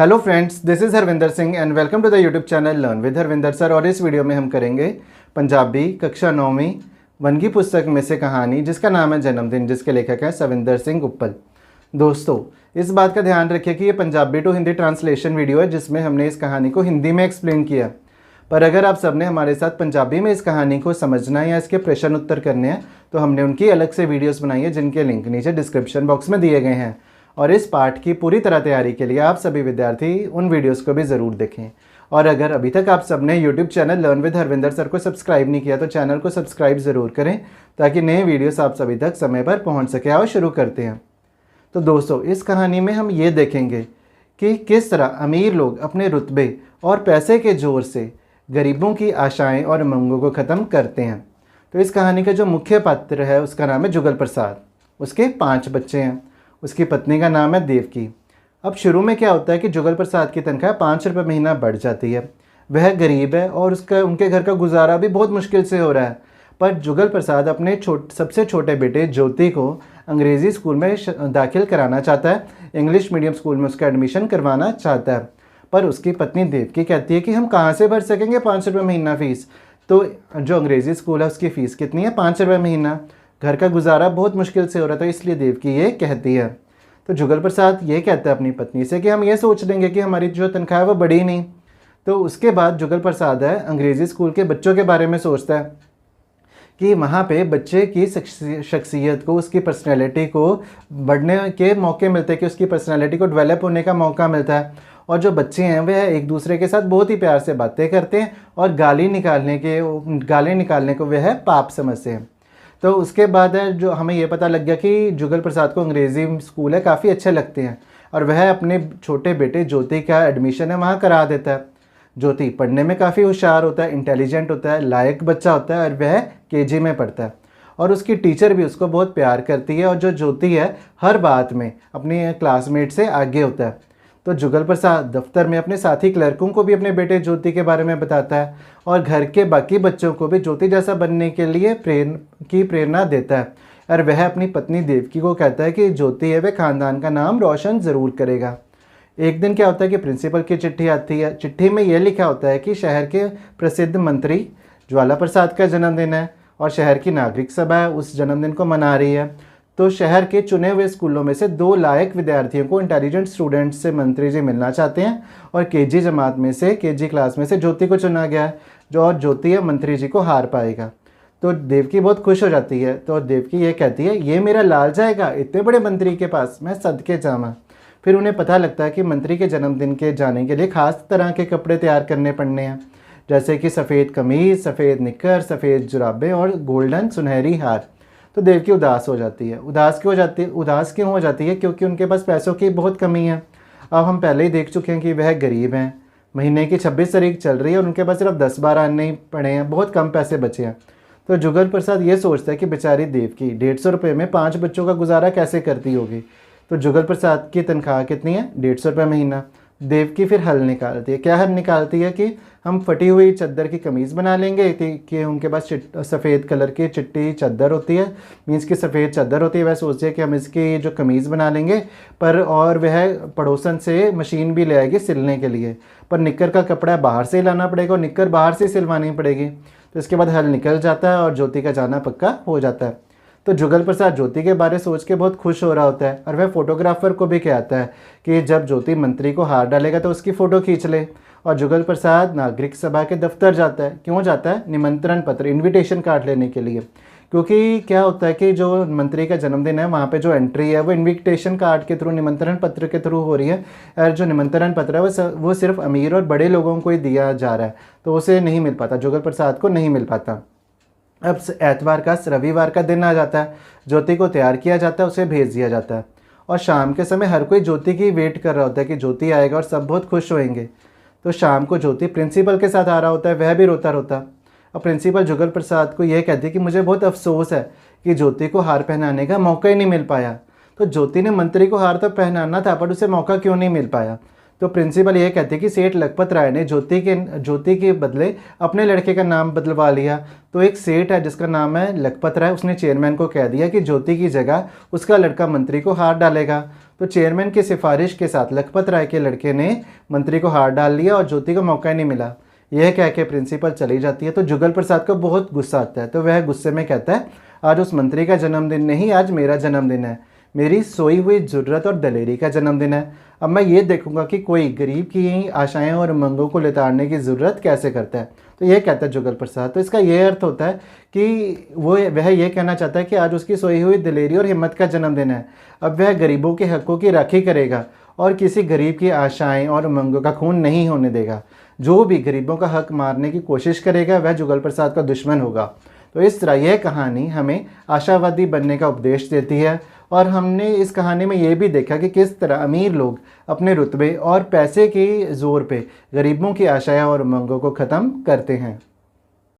Hello friends, this is Harvinder Singh and welcome to the YouTube channel learn with Harvinder sir. और इस video में हम करेंगे पंजाबी कक्षा 9वीं वनगी पुस्तक में से कहानी जिसका नाम है जन्मदिन, जिसके लेखक हैं सविंदर सिंह उप्पल। दोस्तों, इस बात का ध्यान रखिए कि ये Punjabi to Hindi translation video है जिसमें हमने इस कहानी को हिंदी में एक्सप्लेन किया। पर अगर आप सबने हमारे साथ पंजाबी में इस कहानी को समझना है या इसके प्रश्न उत्तर करने हैं तो हमने उनकी अलग से वीडियोस बनाई है जिनके लिंक नीचे डिस्क्रिप्शन बॉक्स में दिए गए हैं। और इस पाठ की पूरी तरह तैयारी के लिए आप सभी विद्यार्थी उन वीडियोस को भी ज़रूर देखें। और अगर अभी तक आप सबने YouTube channel learn with Harvinder sir को सब्सक्राइब नहीं किया तो चैनल को सब्सक्राइब ज़रूर करें ताकि नए वीडियोस आप सभी तक समय पर पहुंच सके। आओ शुरू करते हैं। तो दोस्तों, इस कहानी में हम ये देखेंगे कि किस तरह अमीर लोग अपने रुतबे और पैसे के जोर से गरीबों की आशाएं और उमंगों को ख़त्म करते हैं। तो इस कहानी का जो मुख्य पात्र है उसका नाम है जुगल प्रसाद। उसके 5 बच्चे हैं। उसकी पत्नी का नाम है देवकी। अब शुरू में क्या होता है कि जुगल प्रसाद की तनख्वाह 5 रुपये महीना बढ़ जाती है। वह गरीब है और उनके घर का गुजारा भी बहुत मुश्किल से हो रहा है। पर जुगल प्रसाद अपने सबसे छोटे बेटे ज्योति को अंग्रेज़ी स्कूल में दाखिल कराना चाहता है, इंग्लिश मीडियम स्कूल में उसका एडमिशन करवाना चाहता है। पर उसकी पत्नी देवकी कहती है कि हम कहाँ से भर सकेंगे 5 रुपये महीना फ़ीस। तो जो अंग्रेज़ी स्कूल है उसकी फ़ीस कितनी है? 5 रुपये महीना। घर का गुजारा बहुत मुश्किल से हो रहा था, इसलिए देवकी ये कहती है। तो जुगल प्रसाद ये कहता है अपनी पत्नी से कि हम ये सोच लेंगे कि हमारी जो तनख्वाह है वो बढ़ी नहीं। तो उसके बाद जुगल प्रसाद है अंग्रेज़ी स्कूल के बच्चों के बारे में सोचता है कि वहाँ पे बच्चे की शख्सियत को, उसकी पर्सनैलिटी को बढ़ने के मौके मिलते हैं, कि उसकी पर्सनैलिटी को डेवलप होने का मौका मिलता है। और जो बच्चे हैं वह एक दूसरे के साथ बहुत ही प्यार से बातें करते हैं और गाली निकालने को वह पाप समझते हैं। तो उसके बाद है जो हमें ये पता लग गया कि जुगल प्रसाद को अंग्रेज़ी स्कूल है काफ़ी अच्छे लगते हैं और वह अपने छोटे बेटे ज्योति का एडमिशन है वहाँ करा देता है। ज्योति पढ़ने में काफ़ी होशियार होता है, इंटेलिजेंट होता है, लायक बच्चा होता है और वह केजी में पढ़ता है। और उसकी टीचर भी उसको बहुत प्यार करती है और जो ज्योति है हर बात में अपनी क्लासमेट से आगे होता है। तो जुगल प्रसाद दफ्तर में अपने साथी क्लर्कों को भी अपने बेटे ज्योति के बारे में बताता है और घर के बाकी बच्चों को भी ज्योति जैसा बनने के लिए प्रेरणा देता है। और वह अपनी पत्नी देवकी को कहता है कि ज्योति है वह ख़ानदान का नाम रोशन ज़रूर करेगा। एक दिन क्या होता है कि प्रिंसिपल की चिट्ठी आती है। चिट्ठी में यह लिखा होता है कि शहर के प्रसिद्ध मंत्री ज्वाला प्रसाद का जन्मदिन है और शहर की नागरिक सभा उस जन्मदिन को मना रही है। तो शहर के चुने हुए स्कूलों में से 2 लायक विद्यार्थियों को, इंटेलिजेंट स्टूडेंट्स से मंत्री जी मिलना चाहते हैं और केजी क्लास में से ज्योति को चुना गया है। जो और ज्योति है मंत्री जी को हार पाएगा। तो देवकी बहुत खुश हो जाती है। तो देवकी ये कहती है, ये मेरा लाल जाएगा इतने बड़े मंत्री के पास, मैं सदके जावा। फिर उन्हें पता लगता है कि मंत्री के जन्मदिन के जाने के लिए ख़ास तरह के कपड़े तैयार करने पड़ने हैं, जैसे कि सफ़ेद कमीज़, सफ़ेद निक्कर, सफ़ेद जुराबें और गोल्डन सुनहरी हार। तो देवकी उदास हो जाती है। उदास क्यों हो जाती है? क्योंकि उनके पास पैसों की बहुत कमी है। अब हम पहले ही देख चुके हैं कि वह गरीब हैं। महीने की 26 तारीख चल रही है और उनके पास सिर्फ 10-12 आने ही पड़े हैं, बहुत कम पैसे बचे हैं। तो जुगल प्रसाद ये सोचता है कि बेचारी देवकी 150 रुपये में 5 बच्चों का गुजारा कैसे करती होगी। तो जुगल प्रसाद की तनख्वाह कितनी है? 150 रुपये महीना। देवकी फिर हल निकालती है। क्या हल निकालती है कि हम फटी हुई चादर की कमीज़ बना लेंगे, कि उनके पास सफ़ेद कलर की चिट्टी चादर होती है, मीन्स की सफ़ेद चादर होती है। वह सोचती है कि हम इसकी जो कमीज़ बना लेंगे पर, और वह पड़ोसन से मशीन भी ले आएगी सिलने के लिए। पर निक्कर का कपड़ा बाहर से ही लाना पड़ेगा और निक्कर बाहर से सिलवानी पड़ेगी। तो इसके बाद हल निकल जाता है और ज्योति का जाना पक्का हो जाता है। तो जुगल प्रसाद ज्योति के बारे सोच के बहुत खुश हो रहा होता है और वह फोटोग्राफर को भी कहता है कि जब ज्योति मंत्री को हार डालेगा तो उसकी फ़ोटो खींच ले। और जुगल प्रसाद नागरिक सभा के दफ्तर जाता है। क्यों जाता है? निमंत्रण पत्र, इनविटेशन कार्ड लेने के लिए। क्योंकि क्या होता है कि जो मंत्री का जन्मदिन है वहाँ पे जो एंट्री है वो इनविटेशन कार्ड के थ्रू, निमंत्रण पत्र के थ्रू हो रही है। और जो निमंत्रण पत्र है वो सिर्फ अमीर और बड़े लोगों को ही दिया जा रहा है, तो उसे नहीं मिल पाता, जुगल प्रसाद को नहीं मिल पाता। अब रविवार का दिन आ जाता है। ज्योति को तैयार किया जाता है, उसे भेज दिया जाता है और शाम के समय हर कोई ज्योति की वेट कर रहा होता है कि ज्योति आएगा और सब बहुत खुश होंगे। तो शाम को ज्योति प्रिंसिपल के साथ आ रहा होता है, वह भी रोता रोता। और प्रिंसिपल जुगल प्रसाद को यह कहती है कि मुझे बहुत अफसोस है कि ज्योति को हार पहनाने का मौका ही नहीं मिल पाया। तो ज्योति ने मंत्री को हार तो पहनाना था पर उसे मौका क्यों नहीं मिल पाया? तो प्रिंसिपल ये कहते हैं कि सेठ लखपत राय ने ज्योति के बदले अपने लड़के का नाम बदलवा लिया। तो एक सेठ है जिसका नाम है लखपत राय, उसने चेयरमैन को कह दिया कि ज्योति की जगह उसका लड़का मंत्री को हार डालेगा। तो चेयरमैन की सिफारिश के साथ लखपत राय के लड़के ने मंत्री को हार डाल लिया और ज्योति को मौका ही नहीं मिला। यह कह के प्रिंसिपल चली जाती है। तो जुगल प्रसाद को बहुत गुस्सा आता है, तो वह गुस्से में कहता है आज उस मंत्री का जन्मदिन नहीं, आज मेरा जन्मदिन है, मेरी सोई हुई जुर्रत और दलेरी का जन्मदिन है। अब मैं ये देखूंगा कि कोई गरीब की आशाएं और उमंगों को लिताड़ने की ज़रूरत कैसे करता है। तो ये कहता है जुगल प्रसाद। तो इसका ये अर्थ होता है कि वह ये कहना चाहता है कि आज उसकी सोई हुई दिलेरी और हिम्मत का जन्मदिन है। अब वह गरीबों के हकों की राखी करेगा और किसी गरीब की आशाएं और उमंगों का खून नहीं होने देगा। जो भी गरीबों का हक मारने की कोशिश करेगा वह जुगल प्रसाद का दुश्मन होगा। तो इस तरह यह कहानी हमें आशावादी बनने का उपदेश देती है। और हमने इस कहानी में ये भी देखा कि किस तरह अमीर लोग अपने रुतबे और पैसे के ज़ोर पे गरीबों की आशाएं और उमंगों को ख़त्म करते हैं।